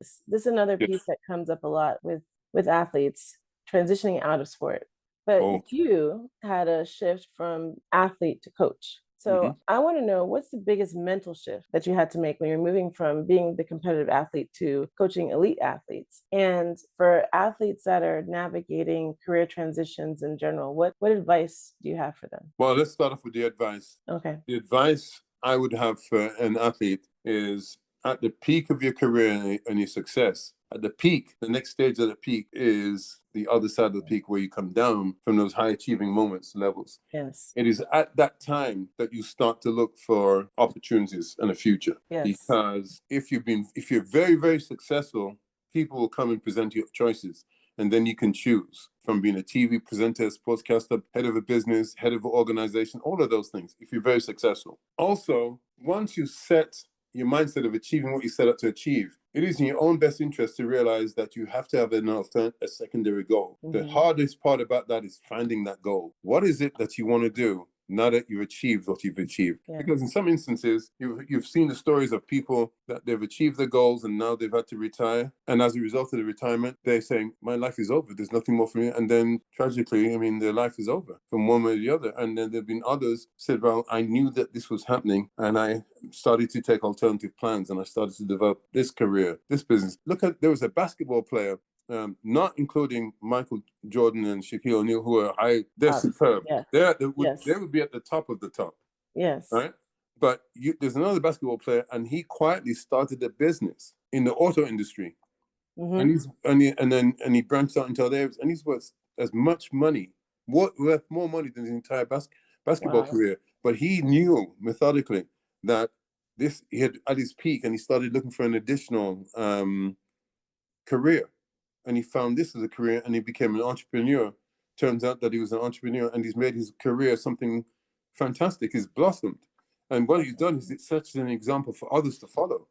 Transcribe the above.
This is another piece Yes. that comes up a lot with athletes transitioning out of sport. But Oh. you had a shift from athlete to coach. Hmm. So I want to know, what's the biggest mental shift that you had to make when you're moving from being the competitive athlete to coaching elite athletes? And for athletes that are navigating career transitions in general, what advice do you have for them? Well, let's start off with the advice. Okay. The advice I would have for an athlete is at the peak of your career and your success, at the peak, the next stage of the peak is the other side of the peak where you come down from those high achieving moments, levels. Yes. It is at that time that you start to look for opportunities and a future. Yes. Because if you're very, very successful, people will come and present you choices. And then you can choose from being a TV presenter, sportscaster, head of a business, head of an organization, all of those things, if you're very successful. Also, once you set your mindset of achieving what you set out to achieve, it is in your own best interest to realize that you have to have a secondary goal. The hardest part about that is finding that goal. What is it that you want to do now that you've achieved what you've achieved? Yeah. Because in some instances, you've seen the stories of people that they've achieved their goals and now they've had to retire. And as a result of the retirement, they're saying, my life is over. There's nothing more for me. And then tragically, I mean, their life is over from one way or the other. And then there've been others said, well, I knew that this was happening and I started to take alternative plans and I started to develop this career, this business. There was a basketball player, not including Michael Jordan and Shaquille O'Neal, who are they're superb. Yeah. They Yes. would be at the top of the top, Yes. right? But there's another basketball player, and he quietly started a business in the auto industry, and he branched out into other areas, and he's worth as much money, worth more money than his entire basketball career. But he knew methodically that he had at his peak, and he started looking for an additional career. And he found this as a career and he became an entrepreneur. Turns out that he was an entrepreneur and he's made his career something fantastic. He's blossomed. And what he's done is it sets an example for others to follow.